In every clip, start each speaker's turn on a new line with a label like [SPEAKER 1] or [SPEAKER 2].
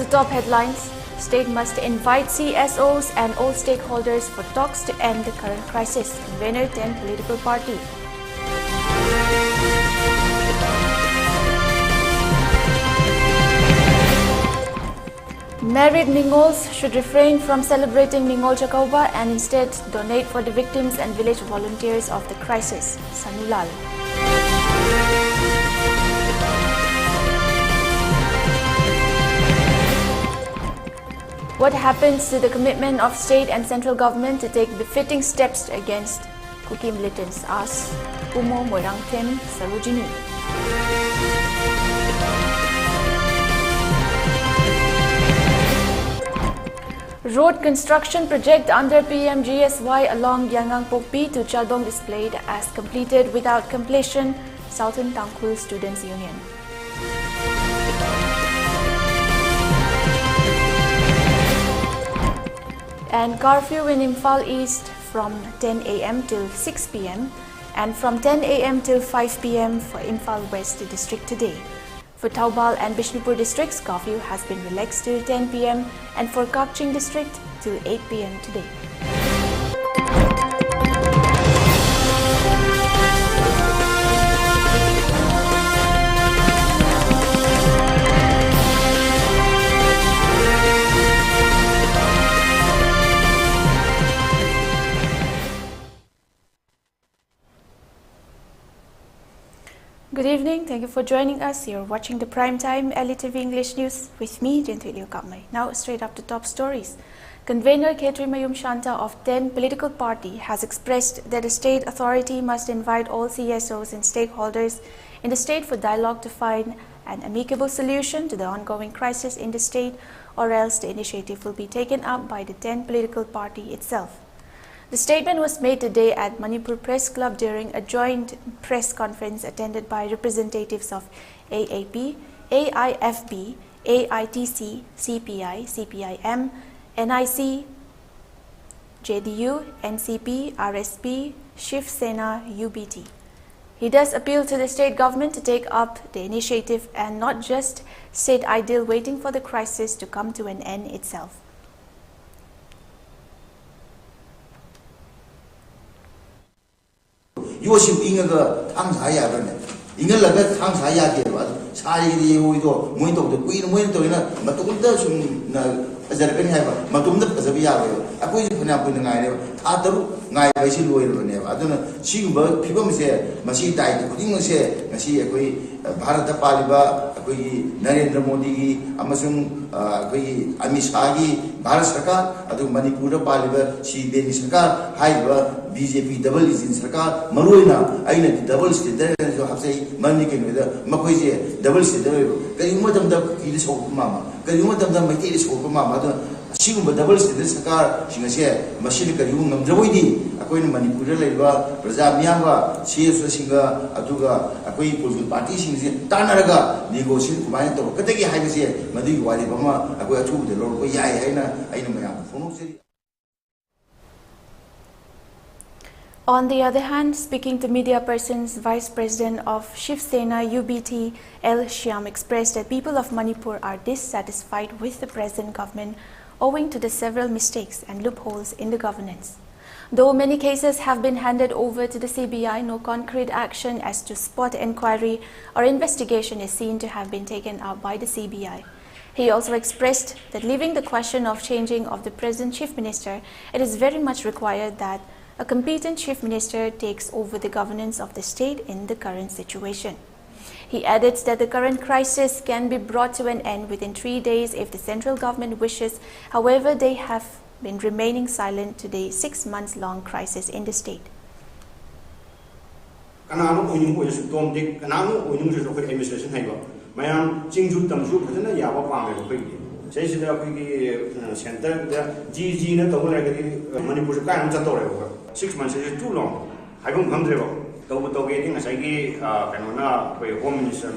[SPEAKER 1] top headlines. State must invite CSOs and all stakeholders for talks to end the current crisis. Convener 10 political party. Married Ningols should refrain from celebrating Ningol Chakauba and instead donate for the victims and village volunteers of the crisis. Sanulal. What happens to the commitment of state and central government to take befitting steps against cookie militants? Asks Umo Moirangtem Sarojini. Road construction project under PMGSY along Yangang Pokpi to Chalbong displayed as completed without completion. Southern Tangkhul Students Union. And curfew in Imphal East from 10 a.m. till 6 p.m. and from 10 a.m. till 5 p.m. for Imphal West District today. For Taubal and Bishnupur districts, curfew has been relaxed till 10 p.m. and for Kakching district till 8 p.m. today. Good evening, thank you for joining us. You're watching the primetime ELITETV English News with me, Jianthuiliu Kahmei. Now straight up to top stories. Convener Khetri Mayum Shanta of 10 political party has expressed that the state authority must invite all CSOs and stakeholders in the state for dialogue to find an amicable solution to the ongoing crisis in the state, or else the initiative will be taken up by the 10 political party itself. The statement was made today at Manipur Press Club during a joint press conference attended by representatives of AAP, AIFB, AITC, CPI, CPIM, NIC, JDU, NCP, RSP, Shiv Sena, UBT. He does appeal to the state government to take up the initiative and not just sit idle waiting for the crisis to come to an end itself.
[SPEAKER 2] 요심 잉어가 탕사야거든. 잉어라가 탕사야게 봐. 사이리 오이도 모이도도 꾸이는 모이도는 마동도 좀 अजरकन है मतुम the फजबी यावे अकोई फना पुन गायरे था तरु गाय बैसी लोइरने अदुन सिगुब फिबम से मसी tie खुदिंग से ngasi अकोई Bharat पालिबा अकोई Narendra Modi की अमसुंग अकोई अमित शाह की भारत सरकार अदु मणिपुर पालिबा सी बेनी सरकार हाइबा बीजेपी डबल इंजन सरकार मरुइना आइना डबल स्टैंडर्ड जो हबसे मनि के नोदा मखोई से डबल स्टैंडर्ड कई मतम द की सो मामा कई मतम द मैते सो मामा सिगुब डबल स्टैंडर्ड सरकार सिंगसे मसिल करिउ ngमजबोइदी अकोइन मणिपुर लेबा प्रजा मियाबा सीएस सिंगा अदुगा अकोइ पोलिटिकल पार्टी सिंगसे तानरगा नेगोशिएशन कुमाय तो कतगी हाइबसे मदि वाली बमा अकोइ अथुबदे लोरको याय हैना आइना मया फोनोसरी.
[SPEAKER 1] On the other hand, speaking to media persons, Vice President of Shiv Sena UBT L. Shyam expressed that people of Manipur are dissatisfied with the present government owing to the several mistakes and loopholes in the governance. Though many cases have been handed over to the CBI, no concrete action as to spot inquiry or investigation is seen to have been taken up by the CBI. He also expressed that leaving the question of changing of the present Chief Minister, it is very much required that a competent Chief Minister takes over the governance of the state in the current situation. He added that the current crisis can be brought to an end within 3 days if the central government wishes. However, they have been remaining silent to the 6 months long crisis in the state.
[SPEAKER 3] Manipur 6 months is too long. I don't come there. Getting as I gave Home Minister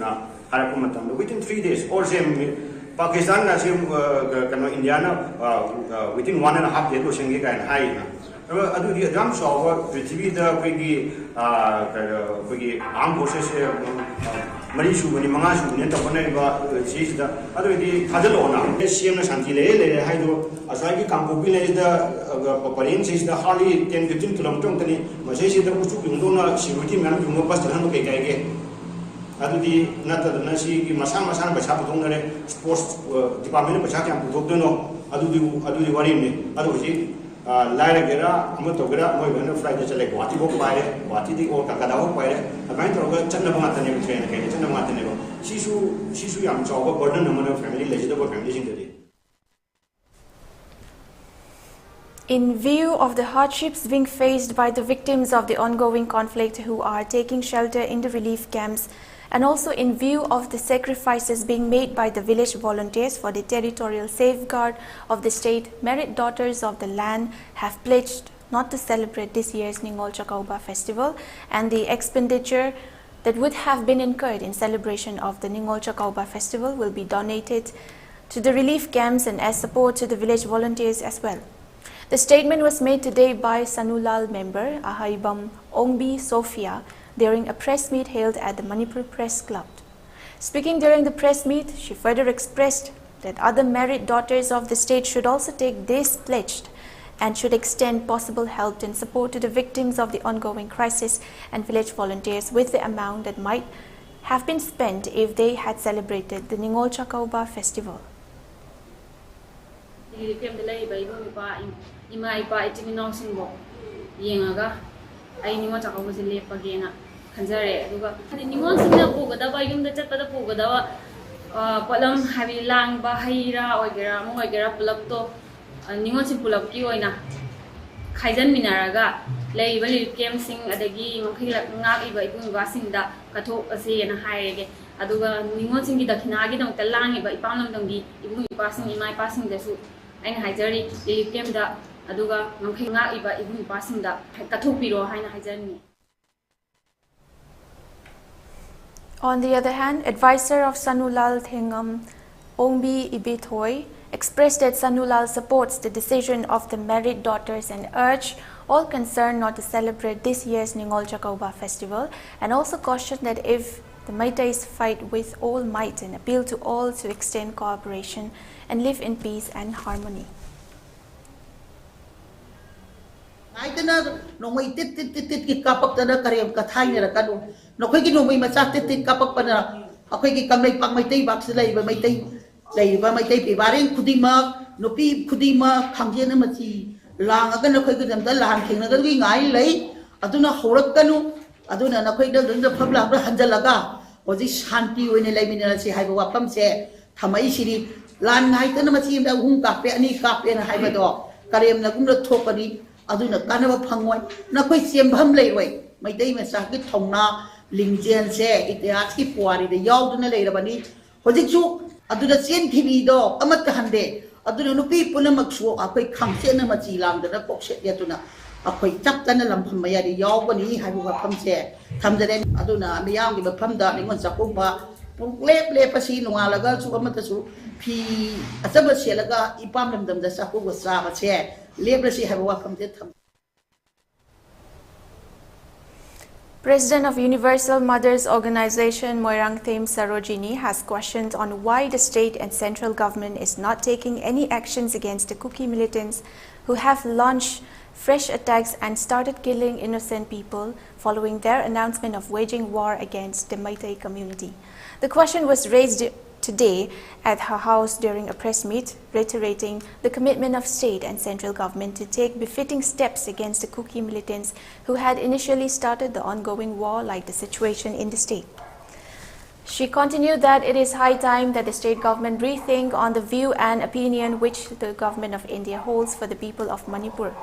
[SPEAKER 3] within 3 days, or same Pakistan, India, within 1.5 years, to Shinga and High. I do the jumps over the TV, the armed forces Mari Subani, Mangasu, Netapaneva, Sista, other the Hadalona, SCM Santile, Hydro, Asaki Campobile, the Parin says the Harley 10-15 kilometers, Masasi, the Musuna, Siruti, Man, Pastan, Keke. Adi nata nasi masama masama bersama tunggu sports department bersama yang butuh dono adu wari ni adu sih lahir kira amat tu kira mau ibarat Friday celek wati bok bayar wati di or kakak dah bok bayar apa yang terlalu cendera banget ni betul ni cendera banget ni sisu yang jauh burden nama family legislative family sendiri.
[SPEAKER 1] In view of the hardships being faced by the victims of the ongoing conflict who are taking shelter in the relief camps, and also in view of the sacrifices being made by the village volunteers for the territorial safeguard of the state, Merit Daughters of the Land have pledged not to celebrate this year's Ningol Chakauba festival, and the expenditure that would have been incurred in celebration of the Ningol Chakauba festival will be donated to the relief camps and as support to the village volunteers as well. The statement was made today by Sanulal member Ahaibam Ongbi Sophia during a press meet held at the Manipur Press Club. Speaking during the press meet, she further expressed that other Merit Daughters of the state should also take this pledge and should extend possible help and support to the victims of the ongoing crisis and village volunteers with the amount that might have been spent if they had celebrated the Ningol Chakauba festival.
[SPEAKER 4] I knew what I was in late again. Kanzare, the Nimon Sina Pugadava, Yum the Chapata Pugadava, Palam, Havi Lang, Bahira, or Gera, Moigera Pulapto, Nimon Pulapioina, Kaizen Minaraga, Lay Valley came sing at the game, Nagi by Vasinda, Kato, Ase and High, Aduga, Nimon sing the Kinagi, the Langi by Panamdangi, even passing in my passing the suit, and Hizari, they came the Aduga, Nanga Iba, even passing the Katopiro, Hina Hizani.
[SPEAKER 1] On the other hand, advisor of Sanulal Thengam, Ongbi Ibithoi, expressed that Sanulal supports the decision of the Merit Daughters and urged all concerned not to celebrate this year's Ningol Chakauba festival, and also cautioned that if the Meiteis fight with all might and appeal to all to extend cooperation and live in peace and harmony.
[SPEAKER 5] I don't know, we did kapak na karyam katay na kanu. No kaya no may masakit kapak pa na. Ako kaya kamay pang may tay box sila iba may tay pibaring kudimak no pi kudimak kangje na mati lang agan no kaya kadam lang king na kaya ngai lay aduna horak kanu aduna na kaya dal dal pabla hanjalaga oji shanti wene lay minala si hai bawa pam se thamai siri lan ngai tan mati da hung kape ani kape na hai bado karyam na gumra thokani aduna kanaba phangwai na koi sembham leiroi mai dei ma sa ki thongna lingjen se itihas ki puari de yauduna leirabani hojik chu aduna chen thibi do amat hande aduna nupi punamak su akoi khangse na machi lam da kokse yatuna akoi chap tan lam pham ya de yaubani haibu ba pham se thamjare aduna miyam ki ba pham da ningon sakung ba lep pasi nunga laga su amata su phi asaba se laga ipam lam dam da sakung ba sa ba se
[SPEAKER 1] President of Universal Mothers Organization Moirang Them Sarojini has questioned on why the state and central government is not taking any actions against the Kuki militants who have launched fresh attacks and started killing innocent people following their announcement of waging war against the Meitei community. The question was raised today at her house during a press meet, reiterating the commitment of state and central government to take befitting steps against the Kuki militants who had initially started the ongoing war, like the situation in the state. She continued that it is high time that the state government rethink on the view and opinion which the government of India holds for the people of Manipur.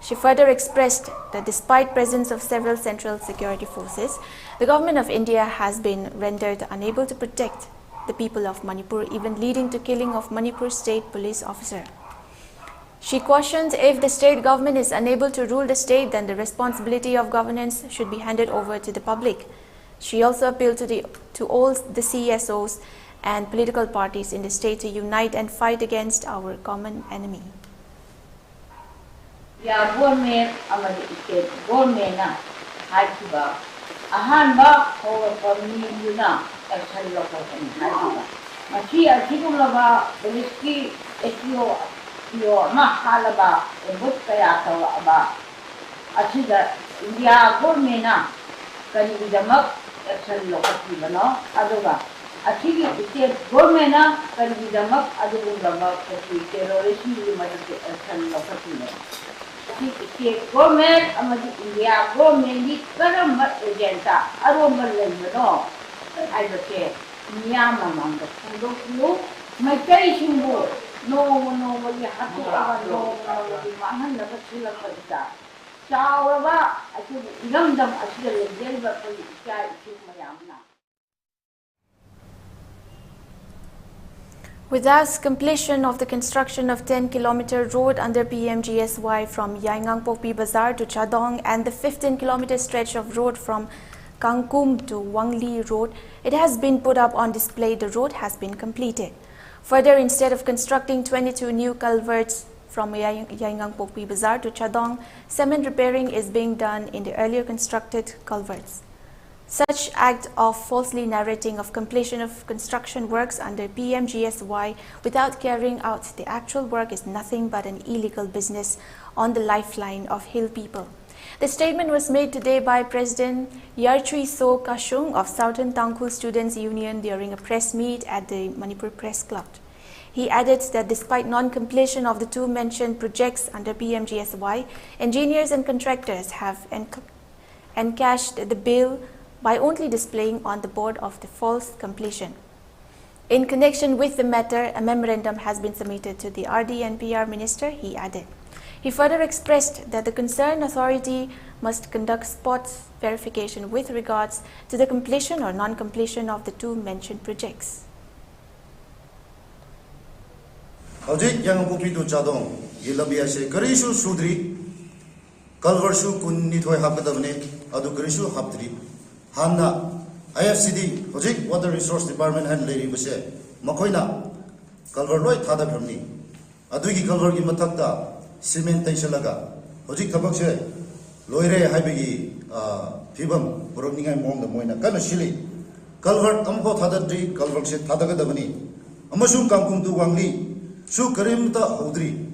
[SPEAKER 1] She further expressed that despite presence of several central security forces, the government of India has been rendered unable to protect the people of Manipur, even leading to killing of Manipur state police officer. She cautioned if the state government is unable to rule the state, then the responsibility of governance should be handed over to the public. She also appealed to all the CSOs and political parties in the state to unite and fight against our common enemy.
[SPEAKER 6] Ya government amadi ike government na haikiba Ahanba Pamina action local Machi Articulaba, Risky, Etio, Mahalaba, a book Kayaka about Achida, India, Gormena, Kanidamak, action local, Adoba. Achigi, Gormena, Kanidamak, Adulaba, terrorism, you might have action local. Government amadi India government di karamba agenda aroma lembano aibate niyama manga kundu maitai shingo no wali hatu aba no wali mahan na basila kadita chawaba achu igamdam asida lejelba ko ikai mayamna.
[SPEAKER 1] Without completion of the construction of 10-kilometer road under PMGSY from Yaingangpokpi Bazaar to Chadong and the 15-kilometer stretch of road from Kangkum to Wangli Road, it has been put up on display. The road has been completed. Further, instead of constructing 22 new culverts from Yaingangpokpi Bazaar to Chadong, cement repairing is being done in the earlier constructed culverts. Such act of falsely narrating of completion of construction works under PMGSY without carrying out the actual work is nothing but an illegal business on the lifeline of Hill people. The statement was made today by President Yarchui So Kashung of Southern Tangkhul Students Union during a press meet at the Manipur Press Club. He added that despite non-completion of the two mentioned projects under PMGSY, engineers and contractors have encashed the bill by only displaying on the board of the false completion. In connection with the matter, a memorandum has been submitted to the RD and PR Minister, he added. He further expressed that the concerned authority must conduct spot verification with regards to the completion or non-completion of the two mentioned projects.
[SPEAKER 7] Hojik yang kupi tu Chadong, gila biasa kerishu sudri, kalvershu kun nithoi habkadavne, adu kerishu habdri. Hanna IFCD Hojik Water Resource Department and Lady Buse Makoina Culver Loy Tada Perni Adugi Culver in Matakta Cement Taishalaga Hojik Tabakse Loire Haibigi Pibam Burning Mong the Moina Kana Shili Culver Amho Tadadri Culver Set Tadagadavani Amasum Kamkum to Wangli Su Karimta Udri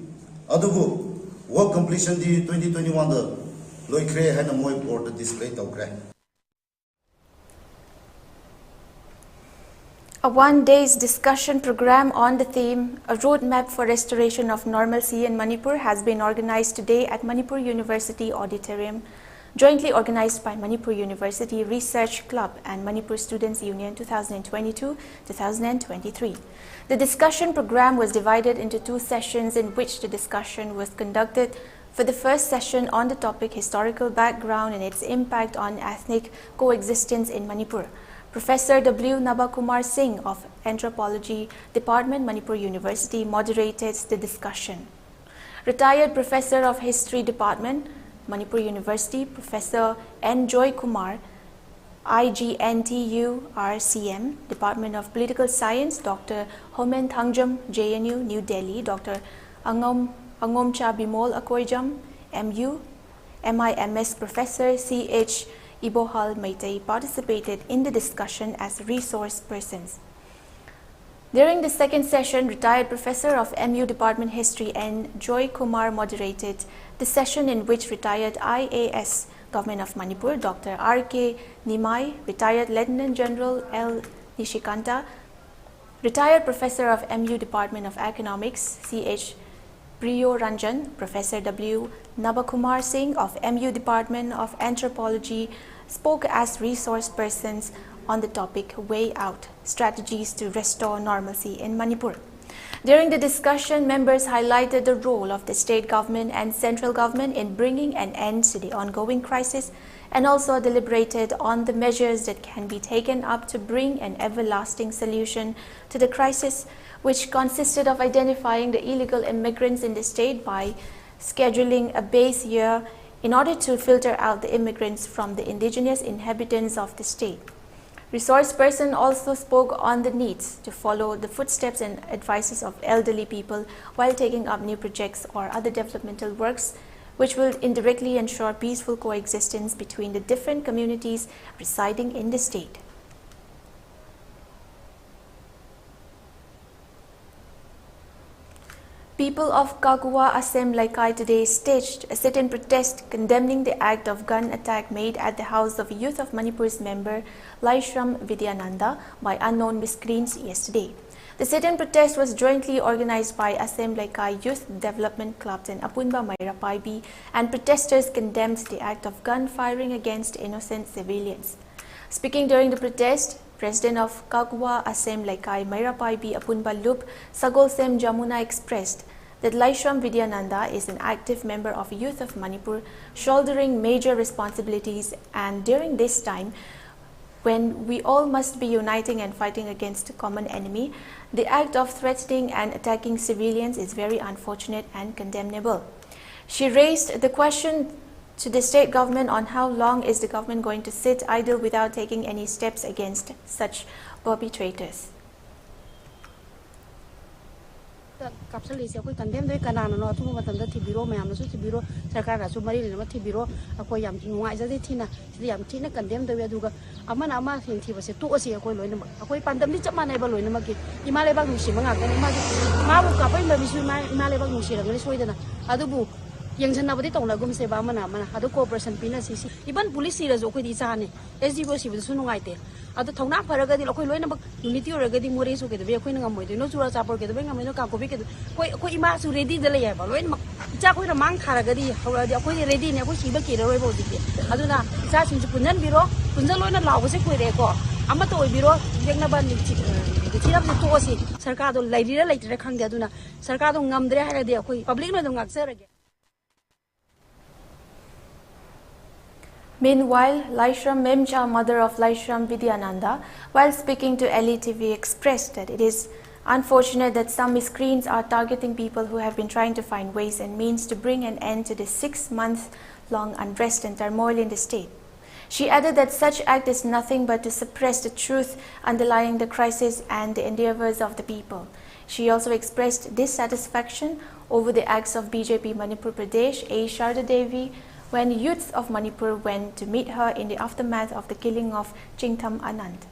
[SPEAKER 7] Adugu work completion di 2021 the Loy Cray had a Moy board the display Tokre.
[SPEAKER 1] A one-day's discussion program on the theme, A Roadmap for Restoration of Normalcy in Manipur, has been organized today at Manipur University Auditorium, jointly organized by Manipur University Research Club and Manipur Students Union 2022-2023. The discussion program was divided into two sessions in which the discussion was conducted. For the first session on the topic Historical Background and its Impact on Ethnic Coexistence in Manipur, Professor W. Nabakumar Singh of Anthropology Department, Manipur University, moderated the discussion. Retired Professor of History Department, Manipur University, Professor N. Joy Kumar, IGNTU RCM, Department of Political Science, Dr. Homen Thangjam, JNU, New Delhi, Dr. Angomcha Bimol Akoijam, MU, MIMS Professor C.H. Ibohal Meitei participated in the discussion as resource persons. During the second session, retired Professor of MU Department History N. Joy Kumar moderated the session in which retired IAS Government of Manipur, Dr. R.K. Nimai, retired Lieutenant General L. Nishikanta, retired Professor of MU Department of Economics, C.H. Priyo Ranjan, Professor W. Nabakumar Singh of MU Department of Anthropology spoke as resource persons on the topic Way Out, Strategies to Restore Normalcy in Manipur. During the discussion, members highlighted the role of the state government and central government in bringing an end to the ongoing crisis and also deliberated on the measures that can be taken up to bring an everlasting solution to the crisis, which consisted of identifying the illegal immigrants in the state by scheduling a base year in order to filter out the immigrants from the indigenous inhabitants of the state. Resource person also spoke on the needs to follow the footsteps and advices of elderly people while taking up new projects or other developmental works which will indirectly ensure peaceful coexistence between the different communities residing in the state. People of Kagwa Asem Laikai today staged a sit-in protest condemning the act of gun attack made at the house of Youth of Manipur's member Laishram Vidyananda by unknown miscreants yesterday. The sit-in protest was jointly organized by Asem Laikai Youth Development Club and Apunba Mairapaibi, and protesters condemned the act of gun firing against innocent civilians. Speaking during the protest, President of Kagwa Asem Laikai Mairapaibi Apunba Lup Sagolsem Jamuna expressed that Laishram Vidyananda is an active member of Youth of Manipur, shouldering major responsibilities, and during this time, when we all must be uniting and fighting against a common enemy, the act of threatening and attacking civilians is very unfortunate and condemnable. She raised the question to the state government on how long is the government going to sit idle without taking any steps against such perpetrators.
[SPEAKER 8] Kapsalisi aku condemn doi kanana no tu matam da thibiro mayam na su thibiro sarkar ra su mari le ma thibiro aku yam nuai ja thina yam thina condemn doi aduga amana ama thing thiba se tu ase aku loina aku pandam ni chama nai ba loina ma ki imale ba nusi ma ngak ni ma bu ka pai ma bisu ma imale ba nusi ra ngani soidana adubu yang jana badi tong lagum se ba mana adu cooperation pina sisi iban police ra jo ko di chane SDO si bu su nuai te adu thongna pharaga di lokoi loina unity ora gadi more su ke de khoi ngam moi de no chura chapor ke de ngam no ka ko bi ke koi ima su ready de le ya ba loina cha khoi na mang thara gadi hawra di khoi ready ne ko si ba ke roi bo di adu na cha sin ju punan biro punja loina law se koi re ko ama to biro jengna ban ni chi rap to si sarkar do lai ri lai tre khang de adu na sarkar do ngam dre ha de khoi public no do ngak se ra.
[SPEAKER 1] Meanwhile, Laishram Memcha, mother of Laishram Vidyananda, while speaking to ELITETV, expressed that it is unfortunate that some miscreants are targeting people who have been trying to find ways and means to bring an end to the 6-month-long unrest and turmoil in the state. She added that such act is nothing but to suppress the truth underlying the crisis and the endeavors of the people. She also expressed dissatisfaction over the acts of BJP Manipur Pradesh A. Sharda Devi when youths of Manipur went to meet her in the aftermath of the killing of Chingtham Anand.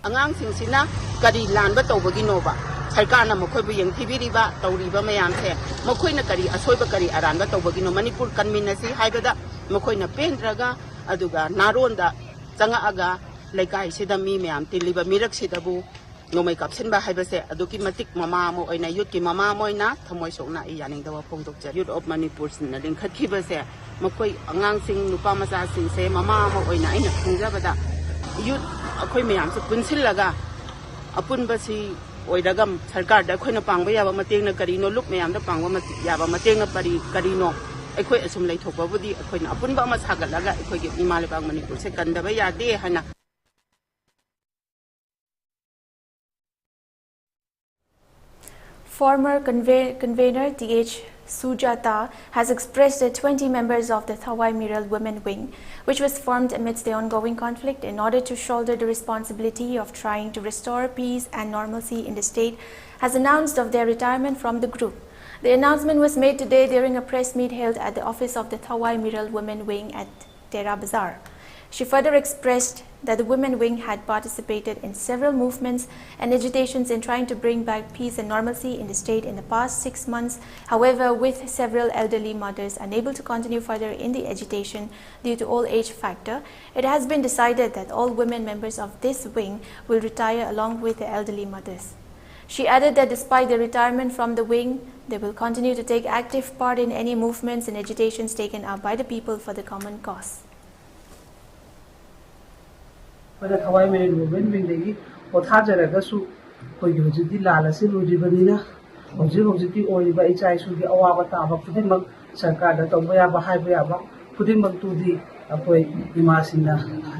[SPEAKER 9] Angang sing sina kari lan ba tawbagi no ba sarkar na mokhoi bu yang thibiri ba tawri ba mayam se mokhoi na kari asoi ba kari aran ba tawbagi no Manipur conminasi haibada mokhoi na pendraga aduga naron da changa aga laikai sida mi mayam tiliba mirak sida bu nomai kapsen ba haibase aduki matik mama mo oina youth ki mama moina thamoi sokna I yaning da phong tok cha Youth of Manipur sin na ding khat ki ba se mokhoi angang sing nupa macha sing se mama mo oina ina khungja ba da youth akhoi mayam se punsil laga apun ba si oidagam sarkar da khoi na pangba ya ba mateng na kari no luk mayam da pangba ma ya ba mateng na pari kari no akhoi asum lai thok ba budi akhoi na apun ba ma sagal laga akhoi ki imale bang Manipur se kanda ba ya de hana.
[SPEAKER 1] Former convener T.H. Sujata has expressed that 20 members of the Thawai Miral Women Wing, which was formed amidst the ongoing conflict in order to shoulder the responsibility of trying to restore peace and normalcy in the state, has announced of their retirement from the group. The announcement was made today during a press meet held at the office of the Thawai Miral Women Wing at Tera Bazaar. She further expressed that the Women Wing had participated in several movements and agitations in trying to bring back peace and normalcy in the state in the past 6 months. However, with several elderly mothers unable to continue further in the agitation due to old age factor, it has been decided that all women members of this wing will retire along with the elderly mothers. She added that despite the retirement from the wing, they will continue to take active part in any movements and agitations taken up by the people for the common cause.
[SPEAKER 10] Pada Thawai Miral Women Wing lagi, otha jaraga su koi hujudi lala se lodi banina, hujudi oi ba ichai su di awa bata ba pudin mag sarkar da tong ya ba hai ba ba pudin mag tu di koi imasina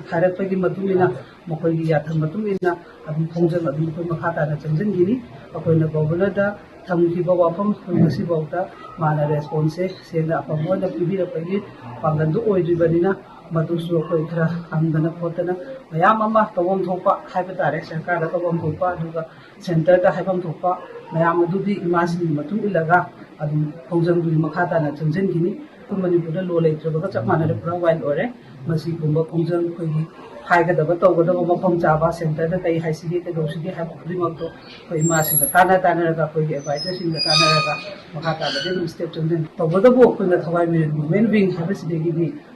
[SPEAKER 10] kharat pagi matulina mokoi gi ya tham matulina abi phongjang abi koi makhata na changjang gini koi na governor da thamki ba wafam ngasi bauta mana response se na apamo na bibi ra pagi pangandu oi di banina Madusu koi thra angdana photana mayam ama tawam thopa haiba tare sarkar da tawam thopa duga center da haibam thopa mayam adudi imasi matung ilaga adum khongjang du makha ta na changjen gini Manipur da lo leitre ba chap mana pura wild ore masi kumba khongjang khoi gi hai ga da ba to ga da ba phom cha ba center da tai hai sigi te do sigi ha khri ma to khoi ma si ta na ga khoi ge advisor sing da na ga makha ta da de step changjen to ba da bo khoi na thawai mi men wing ha si de gi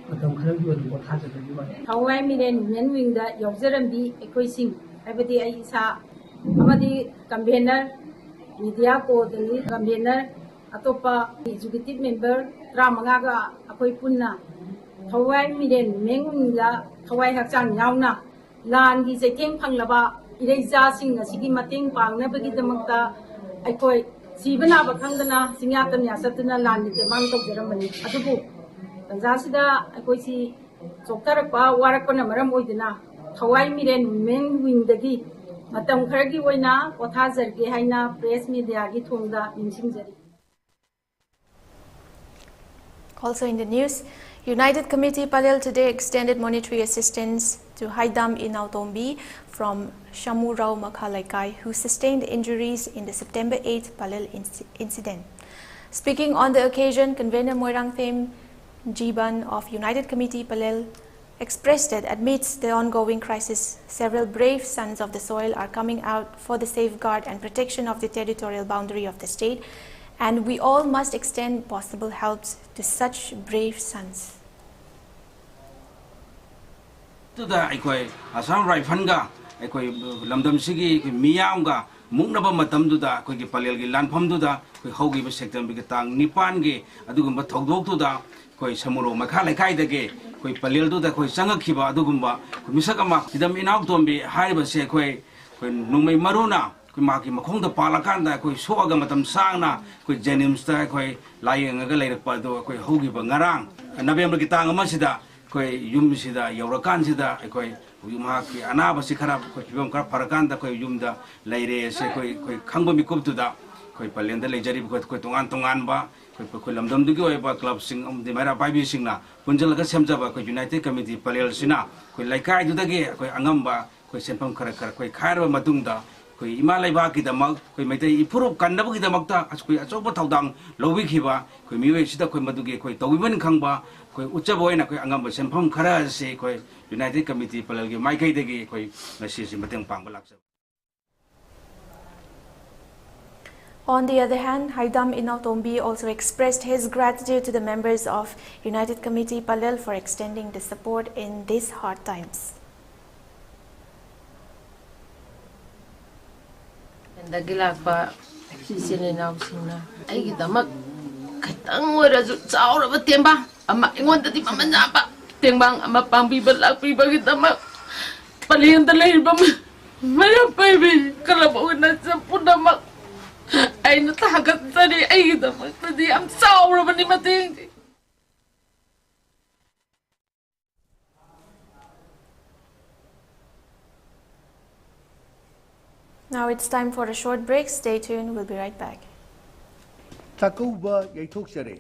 [SPEAKER 10] matam khara gi wa tha ja da gi ba
[SPEAKER 11] thawai mi men wing da yaujaram bi ekhoi sing abadi ai sa amadi convener media ko dani convener atopa executive member Ramanga ga akoi punna thawai miren mengungla thawai hakchang yauna lan gi jeteng phanglaba ireja sing asigi mateng pangna bagi damakta aikoi sibana ba khangdana singya tamya satuna lan ni mang tok jaramani adubu tanjasida aikoi si choktarak pa warak na maram oidina thawai miren mengwing dagi matam khargi oina kotha jarge haina press media gi thongda ninsingjari.
[SPEAKER 1] Also in the news, United Committee Palel today extended monetary assistance to Haidam Inautombi from Shamurao Makhalaikai, who sustained injuries in the September 8th Palel incident. Speaking on the occasion, Convener Moirang Them Jiban of United Committee Palel expressed that amidst the ongoing crisis, several brave sons of the soil are coming out for the safeguard and protection of the territorial boundary of the state, and we all must extend possible helps to such brave sons.
[SPEAKER 12] Tuda aikoi asam rifle ga aikoi lamdam sigi miyam ga mungnaba matam duda koi ki palel gi lanpham duda koi hogi ba sector bi tang nipan ge adugumba thodok duda koi samuro makha laikai dage koi palel duda koi sangakhiba adugumba misakama idam inauk tombi hariba se koi numai maruna koi maki makhong da palakanda koi soaga matam sangna koi jenims ta koi layeng ga leirak pa do koi hogi ba ngarang November ki tang amasida koi yum sida yaurakan sida koi yumha ki anaba si kharap koi pibam kar parakanda koi yumda leire se koi khangba mikup tu da koi palenda lejari koi tongan ba koi lamdam du gi ba club sing de mara bai bi sing na punjal ga semja ba koi United Committee palel sina koi laikai du da ge koi angam ba koi senpam khara koi khair ba matung da koi ima laiba ki damak koi maitai ipurup kandaba ki damak ta koi achoba thaudang lobi khiba koi miwe sida koi maduge koi tawibon khangba koi uchaboy na koi angam ba senpam khara se koi United Committee palel ge mai kai de ge koi ngasi si mateng pang balak.
[SPEAKER 1] On the other hand, Haidam Inautombi also expressed his gratitude to the members of United Committee Palel for extending the support in these hard times.
[SPEAKER 13] Dagilakpa sisininaw sina ay gitamak katang wala saura ba timbang ama ingon dati mamanapa timbang ama pangbibalak gitamak palihan talay ba mayapay bi kalabaw na sa punamak ay natahagat tadi ay gitamak tadi ang saura ba ni mating.
[SPEAKER 1] Now it's time for a short break. Stay tuned. We'll be right back.
[SPEAKER 14] Takuba Yaitok Shere.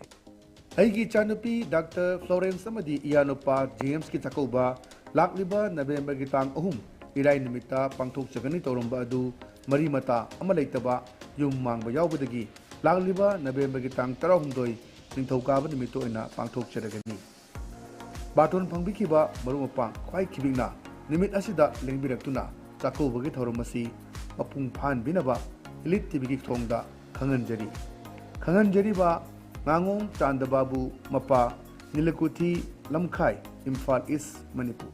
[SPEAKER 14] Aigi Chanupi, Dr. Florence Samadi Ianopa, James Kitakuba, Lakliba, November Gitang Ohum, Irai Nimita, Pangtok Chagani Torumba Adu, Marimata, Amalaitaba, Yung Mang Bayabudagi, Lakliba, November Gitang Tarahumdoi, Nintokaba Nimito ina Pangtok Chagani. Baton Pangbikiba, Marumapang, Quai Kibina, Nimit Asida, Lingbiratuna, Takuba Gitorumasi. Apung Pan Binaba, ELITETV Thongda, Kanganjari ba, Ngangong Chandababu, Mapa, Nilakuti, Lamkai, Imphal East, Manipur.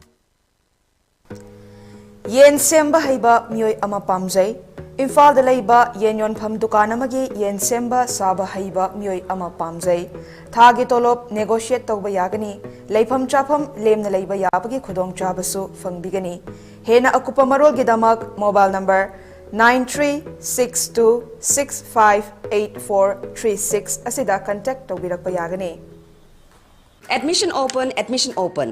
[SPEAKER 15] Yen Semba Haiba, Mioy Amapamjay, Imphal the Laiba, Yenyon Pam Dukanamagi, Yen Semba, Saba Haiba, Mioy Amapamjay, Tagi Tolop, negotiate Toba Yagani, Laipam Chapam, Lem the Laiba Yabagi, Kudong Chabasu, Fang Bigani, Hena Akupamarol Gidamak, mobile number 9362658436 asida contact tawbirak pa yagani.
[SPEAKER 16] Admission open.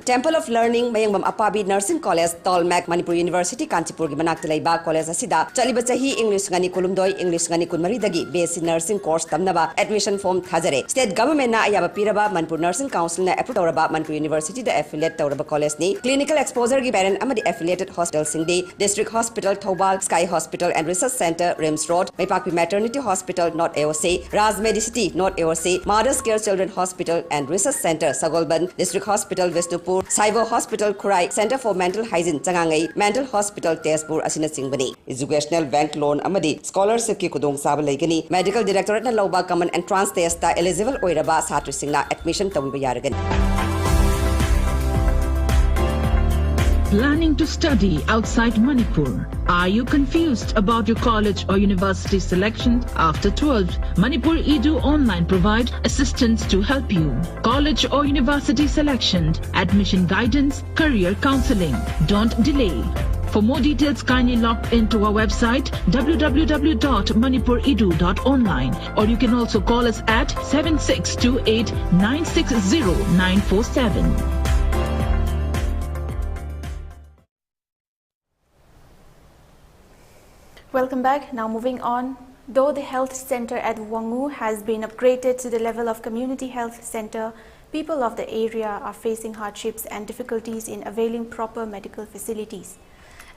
[SPEAKER 16] Temple of Learning Mayangbam Apabi Nursing College, Tolmak, Manipur University, Kanchipur, Manaktalaiba College Asida, Chalibachahi, English Ngani Kulumdoi, English Ngani Kunmari Dagi, Basic Nursing Course Tamnaba, admission form Thazare. State Government na Ayaba Piraba, Manipur Nursing Council na approved Tauraba, Manipur University, the affiliate Tauraba College ni, clinical exposure gi parent Amadi affiliated hospital Singdi, District Hospital, Thobal, Sky Hospital and Research Center, Rims Road, Maipakpi Maternity Hospital, North AOC, Raz Medicity, North AOC, Mother's Care Children Hospital and Research Center, Sagolban, District Hospital, Visnupur, Saivo Hospital, Kurai, Center for Mental Hygiene, Changangai, Mental Hospital, Tezpur, Asina Singbani, Educational Bank Loan Amadi, Scholarship ki Kudong Sabalagani, Medical Directorate na Loba Common Entrance Test ta eligible Oiraba Satri Singna admission Tawibayaragan.
[SPEAKER 17] Planning to study outside Manipur? Are you confused about your college or university selection after 12? Manipur Edu Online provide assistance to help you. College or university selection, admission guidance, career counseling. Don't delay. For more details, kindly log into our website www.manipuredu.online, or you can also call us at 7628 960 947.
[SPEAKER 1] Welcome back. Now moving on. Though the health center at Wangu has been upgraded to the level of community health center, people of the area are facing hardships and difficulties in availing proper medical facilities.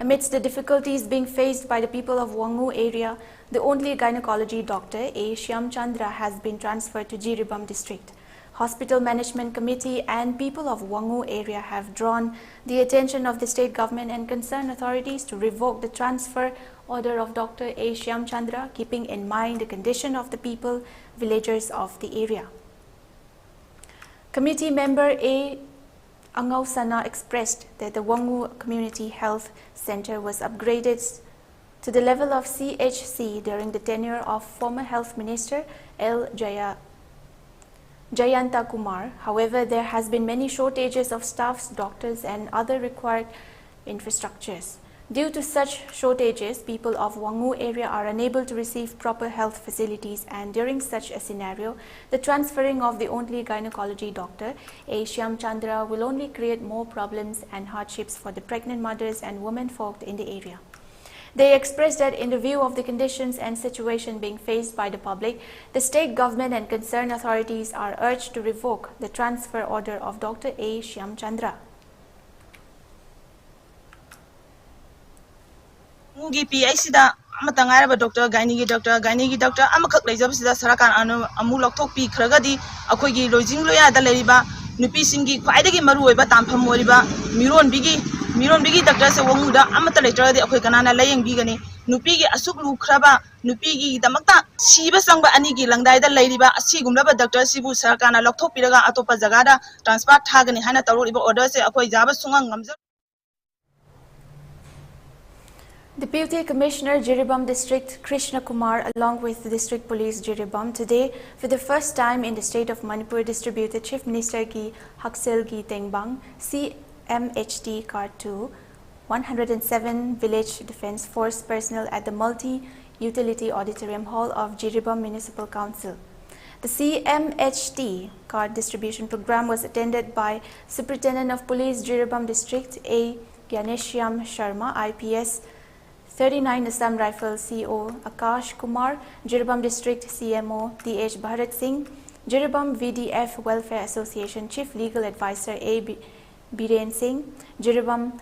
[SPEAKER 1] Amidst the difficulties being faced by the people of Wangu area, the only gynecology doctor, A. Shyam Chandra, has been transferred to Jiribam district. Hospital Management Committee and people of Wangu area have drawn the attention of the state government and concerned authorities to revoke the transfer order of Dr. A. Shyam Chandra, keeping in mind the condition of the people, villagers of the area. Committee member A. Angau Sana expressed that the Wangu Community Health Center was upgraded to the level of CHC during the tenure of former Health Minister L. Jayanta Kumar. However, there has been many shortages of staffs, doctors and other required infrastructures. Due to such shortages, people of Wangu area are unable to receive proper health facilities, and during such a scenario, the transferring of the only gynecology doctor, A. Shyam Chandra, will only create more problems and hardships for the pregnant mothers and women folk in the area. They expressed that in the view of the conditions and situation being faced by the public, the state government and concerned authorities are urged to revoke the transfer order of Dr. A. Shyam Chandra.
[SPEAKER 18] Mugi PIC da amatanga ba doctor gynae doctor amakak leijab sida sarakan anu amu lokthok pi khragadi akoi gi lojing loya da leriba nupi singi khwaidagi maru oiba tampham moriba miron bigi doctor se wangu da amata lecture de akoi kanana layeng bigani nupi gi asuk lu khraba nupi gi damakta siba sangba ani gi langdai da leriba asigumla ba doctor sibu sarakana lokthok piraga atopa jaga da transfer thagani hana taroriba order se akoi jaba sungang ngamja.
[SPEAKER 1] Deputy Commissioner Jiribam District Krishna Kumar, along with the District Police Jiribam, today for the first time in the state of Manipur distributed Chief Minister Ki Haksel Ki Tengbang CMHT card to 107 Village Defence Force personnel at the Multi-Utility Auditorium Hall of Jiribam Municipal Council. The CMHT card distribution program was attended by Superintendent of Police Jiribam District A. Gyaneshyam Sharma, IPS 39 Assam Rifle CO Akash Kumar, Jiribam District CMO DH Bharat Singh, Jiribam VDF Welfare Association Chief Legal Advisor A. Biren Singh, Jiribam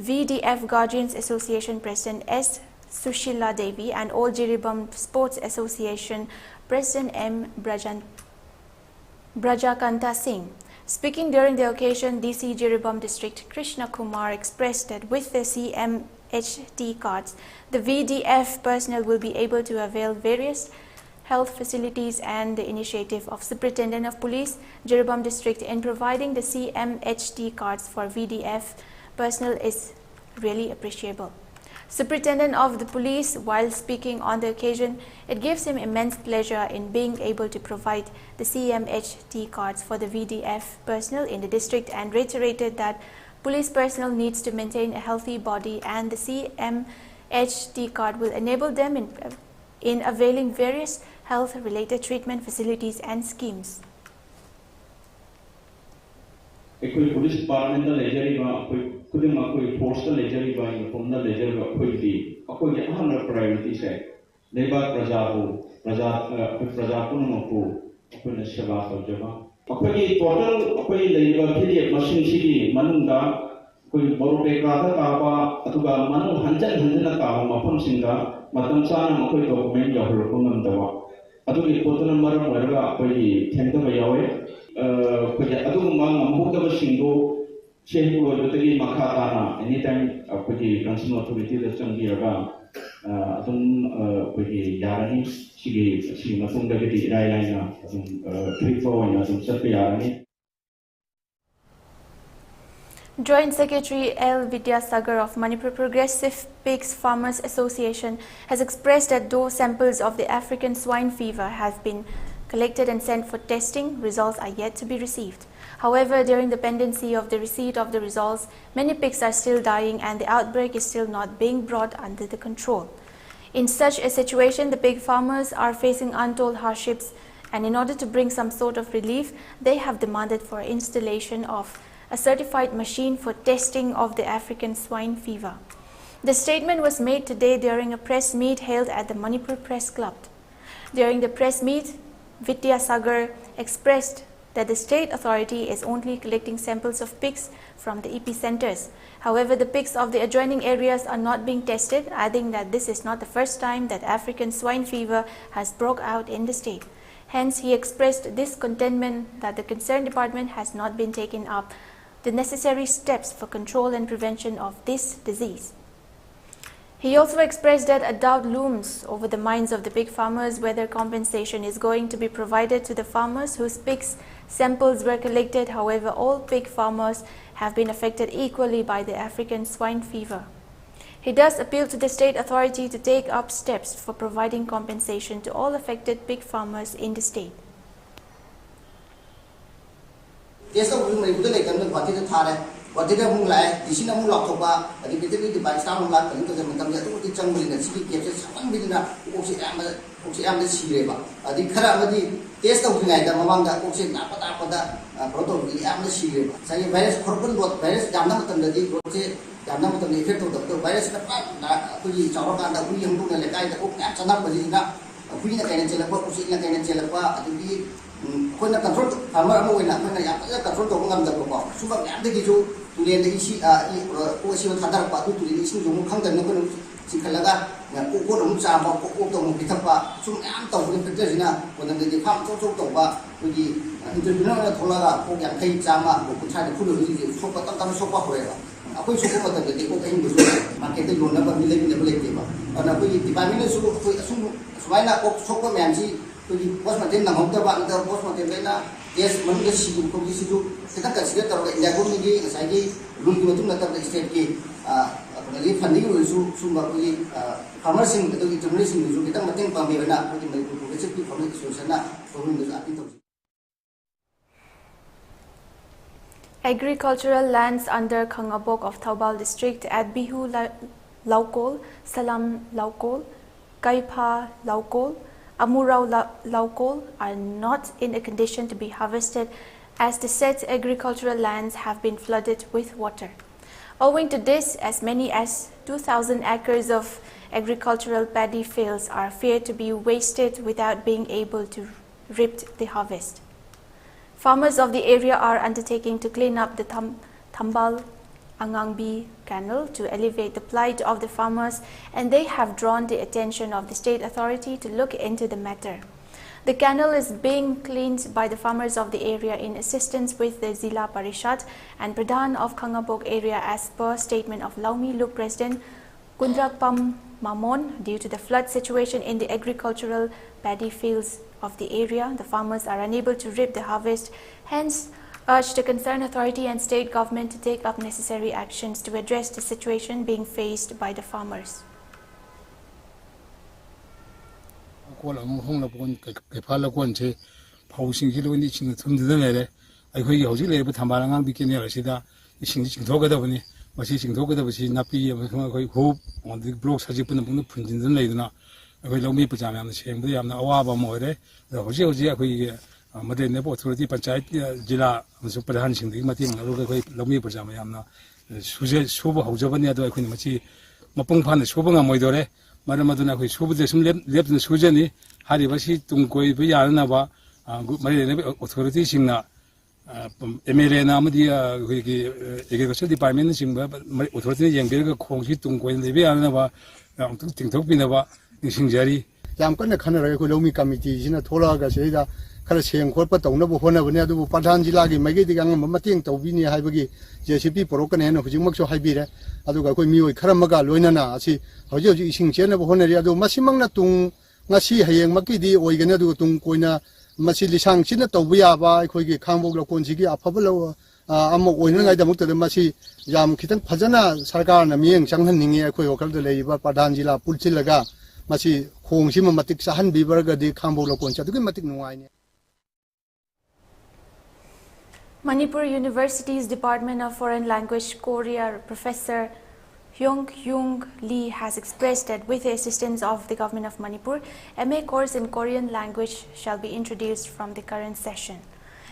[SPEAKER 1] VDF Guardians Association President S. Sushila Devi, and All Jiribam Sports Association President M. Brajakanta Singh. Speaking during the occasion, DC Jiribam District Krishna Kumar expressed that with the CMHT cards, the VDF personnel will be able to avail various health facilities, and the initiative of Superintendent of Police Jiribam District in providing the CMHT cards for VDF personnel is really appreciable. Superintendent of the Police, while speaking on the occasion, it gives him immense pleasure in being able to provide the CMHT cards for the VDF personnel in the district, and reiterated that police personnel needs to maintain a healthy body, and the CMHT card will enable them in availing various health-related treatment facilities and schemes.
[SPEAKER 19] ꯑꯩꯈꯣꯏ police department ꯂꯩꯖꯔꯤꯕ ꯑꯩꯈꯣꯏ ꯈꯨꯗꯤꯡꯃꯛ ꯑꯩꯈꯣꯏ ꯐꯣꯔꯁꯇ ꯂꯩꯖꯔꯤꯕ ꯌꯨꯅꯤꯐꯣꯔꯝꯗ ꯂꯩꯖꯔꯤꯕ ꯑꯩꯈꯣꯏꯒꯤ ꯑꯍꯥꯟꯕ ꯄ꯭ꯔꯥꯏꯌꯣꯔꯤꯇꯤꯁꯦ ꯂꯩꯕꯥꯛ ꯄ꯭ꯔꯖꯥ ꯄꯨꯝꯅꯃꯛꯄꯨ ꯑꯩꯈꯣꯏꯅ ꯁꯦꯕꯥ ꯇꯧꯖꯕ ꯑꯩꯈꯣꯏꯒꯤ ꯇꯣꯇꯦꯜ ꯑꯩꯈꯣꯏ ꯂꯩꯔꯤꯕ ꯐꯤꯔꯦꯞ ꯃꯁꯤꯡꯁꯤꯒꯤ ꯃꯅꯨꯡꯗ ꯑꯩꯈꯣꯏ ꯕꯣꯔꯣꯄꯦꯀꯥꯗ ꯇꯥꯕ ꯑꯗꯨꯒ ꯃꯅꯨꯡ ꯍꯟꯖꯟꯅ ꯇꯥꯕ ꯃꯐꯝꯁꯤꯡꯗ ꯃꯇꯝ ꯆꯥꯅ ꯃꯈꯣꯏ ꯗꯣꯀꯨꯃꯦꯟ ꯌꯧꯍꯜꯂꯛꯄ ꯉꯝꯗꯕ ꯑꯗꯨꯒꯤ ꯄꯣꯠꯇꯨꯅ ꯃꯔꯝ ꯑꯣꯏꯔꯒ ꯑꯩꯈꯣꯏꯒꯤ ꯊꯦꯡꯊꯕ ꯌꯥꯎꯋꯦ ꯑꯩꯈꯣꯏꯒꯤ ꯑꯗꯨꯒꯨꯝꯕ ꯉꯝꯍꯧꯗꯕꯁꯤꯡꯗꯨ ꯆꯦꯟꯕ ꯂꯣꯏꯕꯗꯒꯤ ꯃꯈꯥ ꯇꯥꯅ ꯑꯦꯅꯤ ꯇꯥꯏꯝ ꯑꯩꯈꯣꯏꯒꯤ ꯀꯟꯁꯔꯟ ꯑꯣꯊꯣꯔꯤꯇꯤꯗ ꯆꯪꯕꯤꯔꯒ ꯑꯗꯨꯝ ꯑꯩꯈꯣꯏꯒꯤ ꯌꯥꯔꯅꯤ ꯁꯤꯒꯤ ꯃꯇꯨꯡꯗꯒꯤꯗꯤ ꯏꯔꯥꯏ ꯂꯥꯏꯅ ꯑꯗꯨꯝ ꯐ꯭ꯔꯤ ꯐ꯭ꯂꯣ ꯑꯣꯏꯅ ꯑꯗꯨꯝ ꯆꯠꯄ ꯌꯥꯔꯅꯤ.
[SPEAKER 1] Joint Secretary L. Vidyasagar of Manipur Progressive Pigs Farmers Association has expressed that though samples of the African swine fever have been collected and sent for testing, results are yet to be received. However, during the pendency of the receipt of the results, many pigs are still dying and the outbreak is still not being brought under the control. In such a situation, the pig farmers are facing untold hardships, and in order to bring some sort of relief, they have demanded for installation of a certified machine for testing of the African swine fever. The statement was made today during a press meet held at the Manipur Press Club. During the press meet, Vidyasagar expressed that the state authority is only collecting samples of pigs from the epicenters. However, the pigs of the adjoining areas are not being tested, adding that this is not the first time that African swine fever has broke out in the state. Hence, he expressed discontentment that the concerned department has not been taken up the necessary steps for control and prevention of this disease. He also expressed that a doubt looms over the minds of the pig farmers whether compensation is going to be provided to the farmers whose pigs samples were collected. However, all pig farmers have been affected equally by the African swine fever. He thus appealed to the state authority to take up steps for providing compensation to all affected pig farmers in the state.
[SPEAKER 20] Yes, we will do the party to Tare, whatever Moonlight, the Sina Mulatoba, and the Bitty by Sound Lak and the jungle in the city cases, one million Ocean Sireva. The Karamadi, taste of the night among the Ocean Napada, Proto, the Amnesty Sireva. Say various corporate what various Damnatan, the Roche, Damnatan, the effect of the virus, the Charakan, the William Book and the guy, the Oak National Position, Queen and Jelapa, Ocean and Jelapa, the when the control farmer when I control the woman the Bob. Super Yandijo to the issue, Ocean Tatar to the issue of Kangan, Sikalaga, Okorum, Otom Pitapa, some Anton with Petrina, when they come to Toba with the entrepreneur Tolara, Okan Jama, who tried to put a sopa forever. A quick support that they open the market, you will never be living in the Lake. And a quick department so why not Sopa Manji? Post Martin, the Honda, the Post Martin, yes, Monday, she will probably do the consider of the Yagomi, as I gave Lulu to the state gate. Funding will soon commercing the determination will become a thing for me enough for the recipe for the Susana for whom the
[SPEAKER 1] Agricultural lands under Khangabok of Thaubal district at Bihu Laukol, Salam Laukol, Kaipa Laukol, Amurao Laukol are not in a condition to be harvested as the said agricultural lands have been flooded with water. Owing to this, as many as 2,000 acres of agricultural paddy fields are feared to be wasted without being able to reap the harvest. Farmers of the area are undertaking to clean up the Thambal Angangbi canal to alleviate the plight of the farmers, and they have drawn the attention of the state authority to look into the matter. The canal is being cleaned by the farmers of the area in assistance with the Zila Parishad and Pradhan of Khangabok area as per statement of Laumi Luk President Kundrakpam Mamon. Due to the flood situation in the agricultural paddy fields of the area, the farmers are unable to reap the harvest, hence urged the concerned authority and state government to take up necessary actions to address the situation being faced by the farmers.
[SPEAKER 21] ꯃꯗꯩ ꯅꯦꯕ authority panchayat zila ꯑꯃꯁꯨꯡ ꯄ꯭ꯔꯙꯥꯟꯁꯤꯡꯗꯒꯤ ꯃꯇꯦꯡ ꯂꯧꯔꯒ ꯑꯩꯈꯣꯏ ꯂꯧꯃꯤ ꯄ꯭ꯔꯖꯥ ꯃꯌꯥꯝꯅ ꯁꯨꯕ ꯍꯧꯖꯕꯅꯤ ꯑꯗꯣ ꯑꯩꯈꯣꯏꯅ ꯃꯁꯤ ꯃꯄꯨꯡ ꯐꯥꯅ ꯁꯨꯕ ꯉꯝꯃꯣꯏꯗꯣꯔꯦ ꯃꯔꯝ ꯑꯗꯨꯅ ꯑꯩꯈꯣꯏ ꯁꯨꯕꯗ ꯁꯨꯝ ꯂꯦꯞꯇꯨꯅ ꯁꯨꯖꯅꯤ ꯍꯥꯏꯔꯤꯕꯁꯤ ꯇꯨꯡ ꯀꯣꯏꯕ ꯌꯥꯅꯅꯕ ꯃꯔꯤ ꯂꯩꯅꯕ ꯑꯣꯊꯣꯔꯤꯇꯤꯁꯤꯡꯅ MLA ꯑꯃꯗꯤ ꯑꯩꯈꯣꯏꯒꯤ ꯑꯦꯒ꯭ꯔꯤꯀꯜꯆꯔ ꯗꯤꯄꯥꯔꯠꯃꯦꯟꯅꯆꯤꯡꯕ ꯑꯣꯊꯣꯔꯤꯇꯤꯅ ꯌꯦꯡꯕꯤꯔꯒ ꯈꯣꯡꯁꯤ ꯇꯨꯡ ꯀꯣꯏꯅ ꯂꯩꯕ ꯌꯥꯅꯅꯕ ꯑꯃꯨꯛꯇꯪ ꯇꯤꯡꯊꯣꯛꯄꯤꯅꯕ ꯅꯤꯡꯁꯤꯡꯖꯔꯤ
[SPEAKER 14] ꯌꯥꯝ ꯀꯟꯅ ꯈꯟꯅꯔꯒ ꯑꯩꯈꯣꯏ ꯂꯧꯃꯤ ꯀꯃꯤꯇꯤꯁꯤꯅ ꯊꯣꯛꯂꯛꯑꯒ ꯁꯤꯗ ꯈꯔ ꯁꯦꯡ ꯈꯣꯠꯄ ꯇꯧꯅꯕ ꯍꯣꯠꯅꯕꯅꯤ ꯑꯗꯨꯕꯨ ꯄ꯭ꯔꯙꯥꯟ ꯖꯤꯂꯥꯒꯤ ꯃꯥꯏꯀꯩꯗꯒꯤ ꯑꯉꯝꯕ ꯃꯇꯦꯡ ꯇꯧꯕꯤꯅꯤ ꯍꯥꯏꯕꯒꯤ JCP ꯄꯨꯔꯛꯀꯅꯤ ꯍꯥꯏꯅ ꯍꯧꯖꯤꯛꯃꯛꯁꯨ ꯍꯥꯏꯕꯤꯔꯦ ꯑꯗꯨꯒ ꯑꯩꯈꯣই ꯃꯤꯑꯣꯏ ꯈꯔ ꯑꯃꯒ ꯂꯣꯏꯅꯅ ꯑꯁꯤ ꯍꯧꯖꯤꯛ ꯏꯁꯤꯡ ꯆꯦꯟꯅꯕ ꯍꯣꯠꯅꯔꯤ ꯑꯗꯨ ꯃꯁꯤꯃꯛꯅ ꯇꯨꯡ ꯉꯁꯤ ꯍꯌꯦꯡꯃꯛꯀꯤꯗꯤ ꯑꯣꯏꯒꯅꯤ ꯑꯗꯨꯒ ꯇꯨꯡ ꯀꯣꯏꯅ ꯃꯁꯤ ꯂꯤꯁꯥꯡ ꯁꯤꯟꯅ ꯇꯧꯕ ꯌꯥꯕ ꯑꯩꯈꯣꯏꯒꯤ ꯈꯥꯡꯕꯣꯛ ꯂꯧꯀꯣꯟꯁꯤꯒꯤ ꯑꯐꯕ ꯑꯃ ꯑꯣꯏꯅꯉꯥꯏꯗꯃꯛꯇꯗ ꯃꯁꯤ ꯌꯥꯝ ꯈꯤꯇꯪ ꯐꯖꯅ ꯁꯔꯀꯥꯔꯅ ꯃꯤꯠꯌꯦꯡ ꯆꯪꯍꯟꯅꯤꯡꯉꯤ ꯑꯩꯈꯣꯏ ꯋꯥꯈꯜꯗ ꯂꯩꯔꯤꯕ ꯄ꯭ꯔꯙꯥꯟ ꯖꯤꯂꯥ ꯄꯨꯟꯁꯤꯜꯂꯒ ꯃꯁꯤ ꯈꯣꯡꯁꯤꯃ ꯃꯇꯤꯛ ꯆꯥꯍꯟꯕꯤꯕꯔꯒꯗꯤ ꯈꯥꯡꯕꯣꯛ ꯂꯧꯀꯣꯟꯁꯤ ꯑꯗꯨꯛꯀꯤ ꯃꯇꯤꯛ ꯅꯨꯡꯉꯥꯏꯅꯤ
[SPEAKER 1] Manipur University's Department of Foreign Language Korea Professor Hyung Lee has expressed that with the assistance of the government of Manipur, MA course in Korean language shall be introduced from the current session.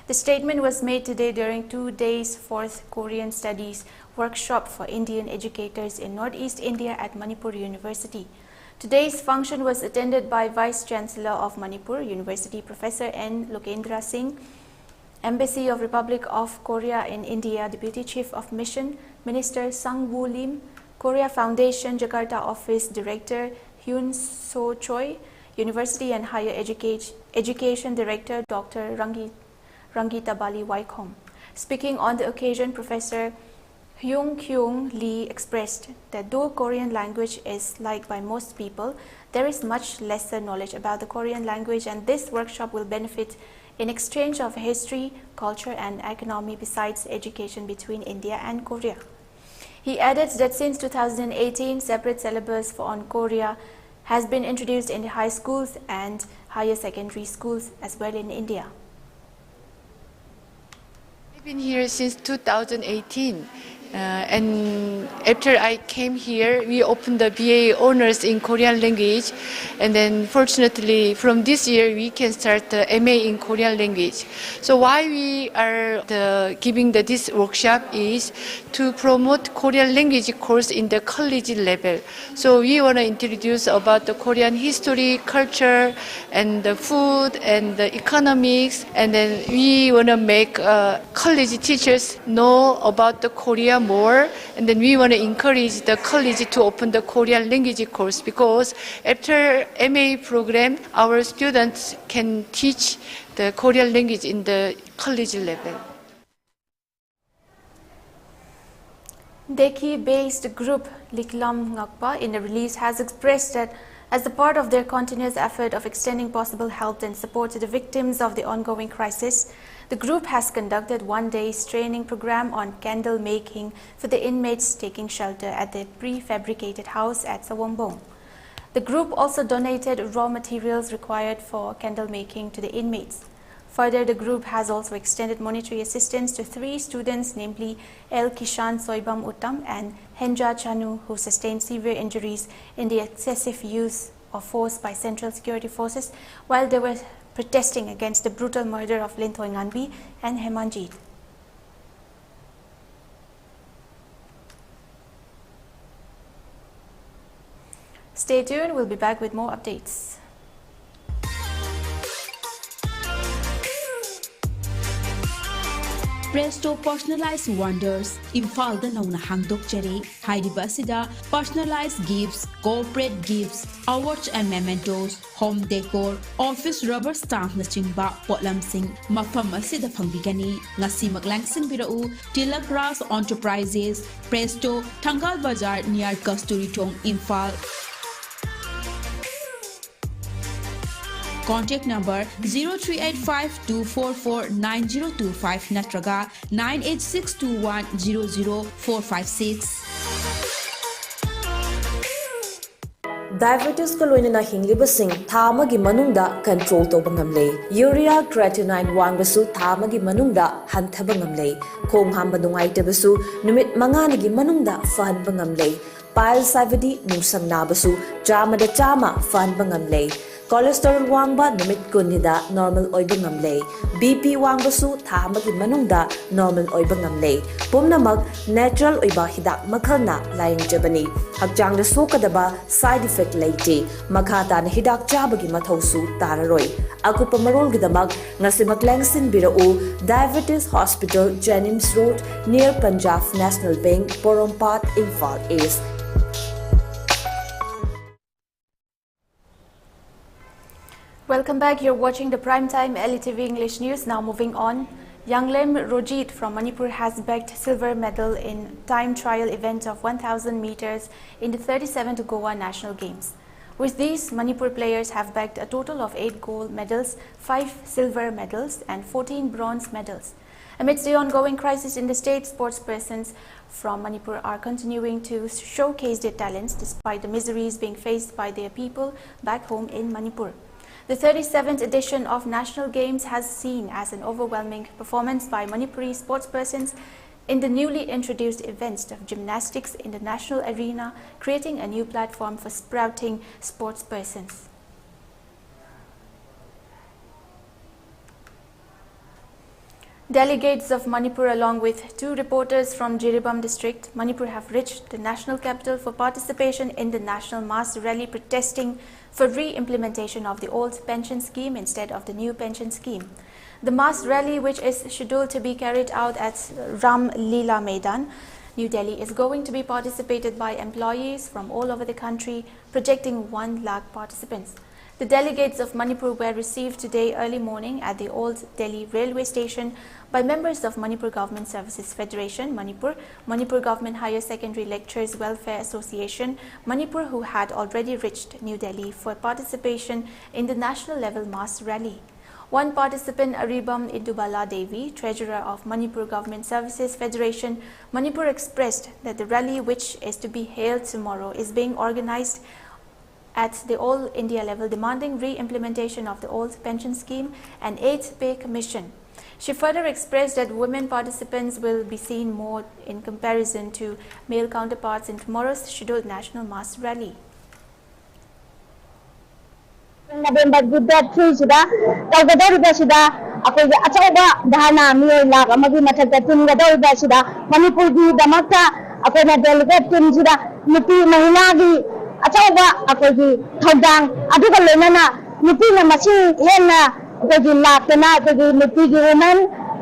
[SPEAKER 1] The statement was made today during 2 days 4th Korean Studies workshop for Indian educators in Northeast India at Manipur University. Today's function was attended by Vice Chancellor of Manipur University Professor N. Lokendra Singh, Embassy of Republic of Korea in India Deputy Chief of Mission Minister Sang Woo Lim, Korea Foundation Jakarta Office Director Hyun So Choi, University and Higher Education Director Dr. Rangita Bali Waikom. Speaking on the occasion, Professor Hyung Lee expressed that though Korean language is liked by most people, there is much lesser knowledge about the Korean language, and this workshop will benefit in exchange of history, culture and economy besides education between India and Korea. He added that since 2018, separate syllabus on Korea has been introduced in the high schools and higher secondary schools as well in India.
[SPEAKER 22] I've been here since 2018. And after I came here, we opened the BA honors in Korean language, and then fortunately from this year we can start the MA in Korean language. So why we are giving this workshop is to promote Korean language course in the college level. So we want to introduce about the Korean history, culture, and the food and the economics, and then we want to make college teachers know about the Korea more, and then we want to encourage the college to open the Korean language course, because after MA program, our students can teach the Korean language in the college level.
[SPEAKER 1] Deki-based group Liklam Ngakpa in a release has expressed that as a part of their continuous effort of extending possible help and support to the victims of the ongoing crisis, the group has conducted one-day training program on candle making for the inmates taking shelter at the prefabricated house at Sawombong. The group also donated raw materials required for candle making to the inmates. Further, the group has also extended monetary assistance to 3 students, namely El Kishan Soibam Uttam and Henja Chanu, who sustained severe injuries in the excessive use of force by Central Security Forces while they were protesting against the brutal murder of Linthoy Nganbi and Hemanjit. Stay tuned, we'll be back with more updates.
[SPEAKER 23] Presto Personalized Wonders, Imphal Nauna Hangdok Cherry, Haidibasida, personalized gifts, corporate gifts, awards and mementos, home decor, office rubber stamp Nachingba, Potlam Singh, Mafam Asida Pambigani, Nasi Maglangsing Birau, Tilak Ras Enterprises, Presto, Tangal Bazar near Kasturitong, Imphal. Contact number 0385-244-9025 Natraga 98621-00456.
[SPEAKER 24] Diabetes ka loina na hinglibasing thama gi manungda control to bangamle. Urea creatinine wangbasu thama gi manungda hanthaba ngamle. Khong hamba nungai tebasu numit mangana gi manungda fan bangamle. Pile savadi nusang nabasu chama da chama fan bangamle. cholesterol wangba numit kunida normal oiba ngamle BP wangba su tha amagi manungda normal oiba ngamle pumnamak natural oiba hidak makhalna laying jabani hakjang da sokadaba side effect leite makhata na hidak chabagi mathausu tararoi akupa marol gidamak ngasimak lengsin birau Diabetes Hospital Jennings Road near Punjab National Bank Porompat Imphal East.
[SPEAKER 1] Welcome back. You're watching the primetime ELITETV English News. Now moving on. Younglem Rojit from Manipur has bagged silver medal in time trial event of 1,000 meters in the 37th Goa National Games. With these, Manipur players have bagged a total of 8 gold medals, 5 silver medals and 14 bronze medals. Amidst the ongoing crisis in the state, sportspersons from Manipur are continuing to showcase their talents despite the miseries being faced by their people back home in Manipur. The 37th edition of National Games has seen as an overwhelming performance by Manipuri sportspersons in the newly introduced events of gymnastics in the national arena, creating a new platform for sprouting sportspersons. Delegates of Manipur along with 2 reporters from Jiribam district, Manipur have reached the national capital for participation in the national mass rally protesting for re-implementation of the old pension scheme instead of the new pension scheme. The mass rally, which is scheduled to be carried out at Ram Leela Maidan, New Delhi, is going to be participated by employees from all over the country, projecting 1 lakh participants. The delegates of Manipur were received today early morning at the Old Delhi railway station by members of Manipur Government Services Federation, Manipur, Manipur Government Higher Secondary Lecturers Welfare Association, Manipur, who had already reached New Delhi for participation in the national level mass rally. One participant, Aribam Indubala Devi, treasurer of Manipur Government Services Federation, Manipur, expressed that the rally, which is to be held tomorrow, is being organized at the All India level, demanding re-implementation of the old pension scheme and 8th pay commission. She further expressed that women participants will be seen more in comparison to male counterparts in tomorrow's scheduled national mass rally.
[SPEAKER 2] November date 3 sida tawgadoriba sida akoy achauba dahana miyoi lakh amagi mathakta tingadoriba sida Manipur gi damakta akoyna delegate team sida nupi mahila gi achauba akoy gi thodang aduga loinana nupi na masing henna akoy gi laktana akoy gi nupi gi women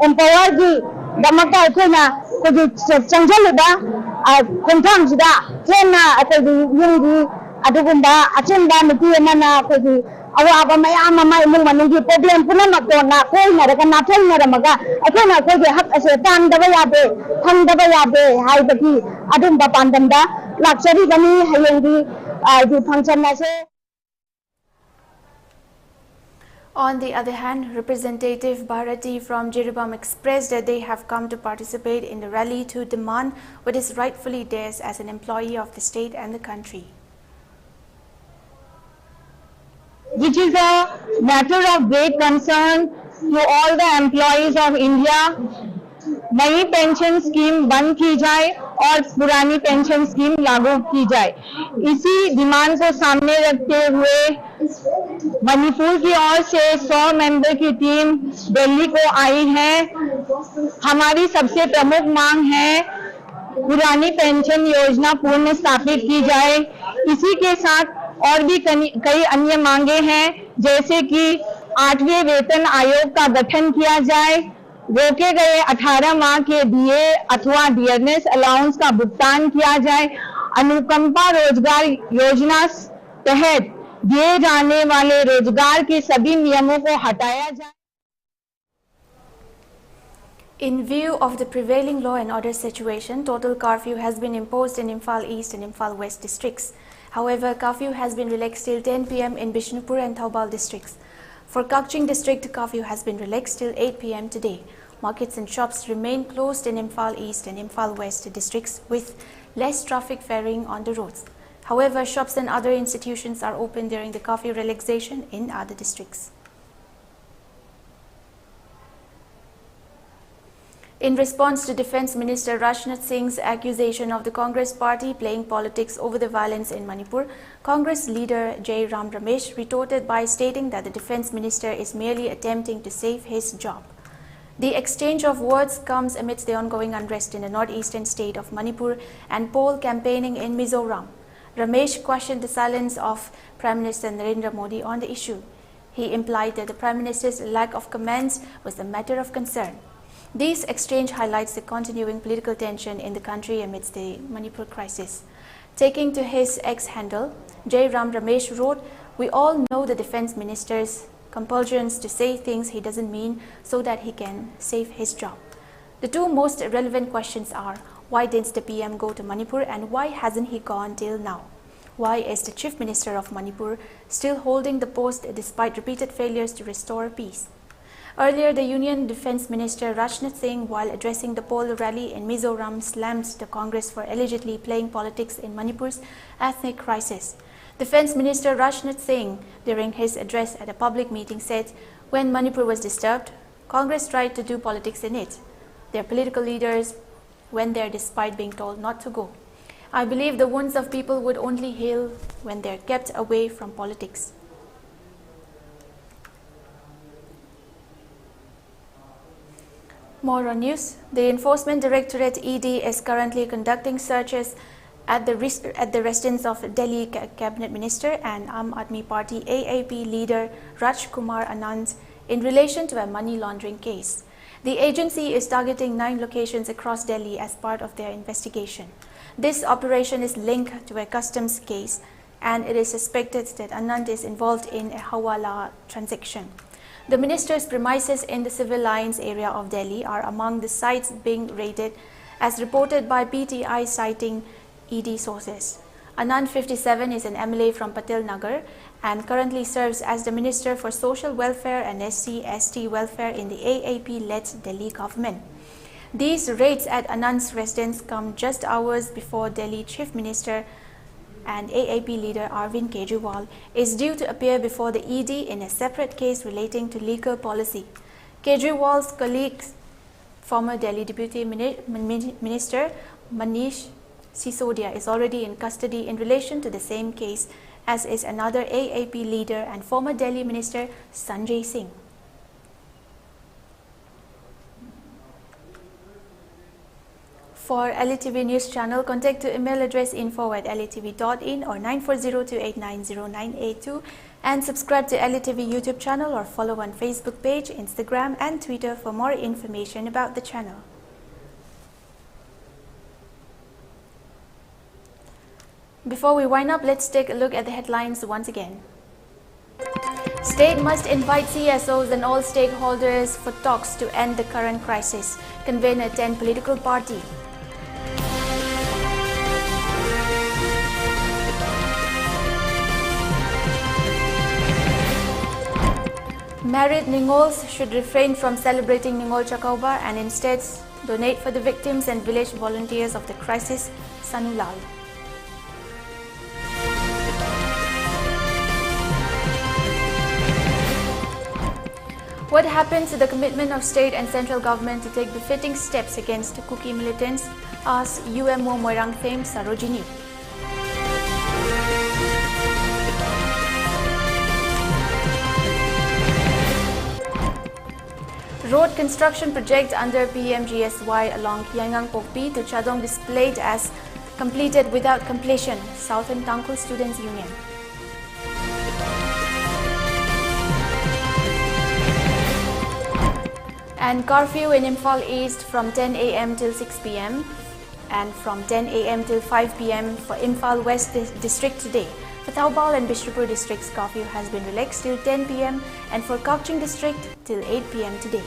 [SPEAKER 2] empower gi damakta akoyna akoy gi changjaliba kontham sida henna akoy gi yungi adugumba achimba nupi amana akoy gi awaba mayam ama imung manungi problem punamak to na koi naraga na thai naramaga akhona ko ge hak ase tan daba yabe thang daba yabe haibagi adumba pandamda lakchari gani hayengi di function na se.
[SPEAKER 1] On the other hand, Representative Bharati from Jiribam expressed that they have come to participate in the rally to demand what is rightfully theirs as an employee of the state and the country.
[SPEAKER 2] Which is a matter of great concern to all the employees of India. नई pension scheme बंद की जाए और पुरानी pension scheme लागू की जाए, इसी डिमांड को सामने रखते हुए मणिपुर की ओर से 100 मेंबर की टीम दिल्ली को आई है। हमारी सबसे प्रमुख मांग है पुरानी पेंशन योजना पुनर्स्थापित की जाए। इसी के साथ और भी कई अन्य मांगे हैं, जैसे कि 8वें वेतन आयोग का गठन किया जाए, रोके गए 18 माह के डीए अथवा डियरनेस अलाउंस का भुगतान किया जाए, अनुकंपा रोजगार योजना तहत दिए जाने वाले रोजगार के सभी नियमों को हटाया जाए।
[SPEAKER 1] In view of the prevailing law and order situation, total curfew has been imposed in Imphal East and Imphal West districts. However, curfew has been relaxed till 10 p.m. in Bishnupur and Thoubal districts. For Kakching district, curfew has been relaxed till 8 p.m. today. Markets and shops remain closed in Imphal East and Imphal West districts with less traffic ferrying on the roads. However, shops and other institutions are open during the curfew relaxation in other districts. In response to Defence Minister Rajnath Singh's accusation of the Congress party playing politics over the violence in Manipur, Congress leader Jai Ram Ramesh retorted by stating that the Defence Minister is merely attempting to save his job. The exchange of words comes amidst the ongoing unrest in the northeastern state of Manipur and poll campaigning in Mizoram. Ramesh questioned the silence of Prime Minister Narendra Modi on the issue. He implied that the Prime Minister's lack of comments was a matter of concern. This exchange highlights the continuing political tension in the country amidst the Manipur crisis. Taking to his X handle, Jai Ram Ramesh wrote, "We all know the Defence Minister's compulsions to say things he doesn't mean so that he can save his job." The two most relevant questions are, why didn't the PM go to Manipur and why hasn't he gone till now? Why is the Chief Minister of Manipur still holding the post despite repeated failures to restore peace? Earlier, the Union Defence Minister Rajnath Singh, while addressing the poll rally in Mizoram, slammed the Congress for allegedly playing politics in Manipur's ethnic crisis. Defence Minister Rajnath Singh, during his address at a public meeting, said, "When Manipur was disturbed, Congress tried to do politics in it. Their political leaders went there despite being told not to go. I believe the wounds of people would only heal when they're kept away from politics." More on news. The Enforcement Directorate ED is currently conducting searches at the residence of Delhi Cabinet Minister and Aam Aadmi Party AAP leader Raj Kumar Anand in relation to a money laundering case. The agency is targeting 9 locations across Delhi as part of their investigation. This operation is linked to a customs case and it is suspected that Anand is involved in a hawala transaction. The minister's premises in the civil lines area of Delhi are among the sites being raided, as reported by PTI citing ED sources. Anand, 57, is an MLA from Patil Nagar and currently serves as the Minister for Social Welfare and SC/ST Welfare in the AAP-led Delhi government. These raids at Anand's residence come just hours before Delhi Chief Minister and AAP leader Arvind Kejriwal is due to appear before the ED in a separate case relating to liquor policy. Kejriwal's colleague, former Delhi Deputy Minister Manish Sisodia, is already in custody in relation to the same case, as is another AAP leader and former Delhi Minister Sanjay Singh. For ELITETV News Channel, contact to email address info@elitv.in or 9402890982 and subscribe to ELITETV YouTube channel or follow on Facebook page, Instagram and Twitter for more information about the channel. Before we wind up, let's take a look at the headlines once again. State must invite CSOs and all stakeholders for talks to end the current crisis. Convener 10 political party. Married Ningols should refrain from celebrating Ningol Chakauba and instead donate for the victims and village volunteers of the crisis, Sanulal. What happened to the commitment of state and central government to take befitting steps against Kuki militants, asks UMO Moirang fame Sarojini. Road construction project under PMGSY along Yangang Pokpi to Chadong displayed as completed without completion, Southern Tangkul Students Union. And curfew in Imphal East from 10 AM till 6 PM and from 10 AM till 5 PM for Imphal West District today. For Taubal and Bishrapur districts, curfew has been relaxed till 10 PM and for Kakching district till 8 PM today.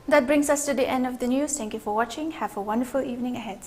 [SPEAKER 1] That brings us to the end of the news. Thank you for watching. Have a wonderful evening ahead.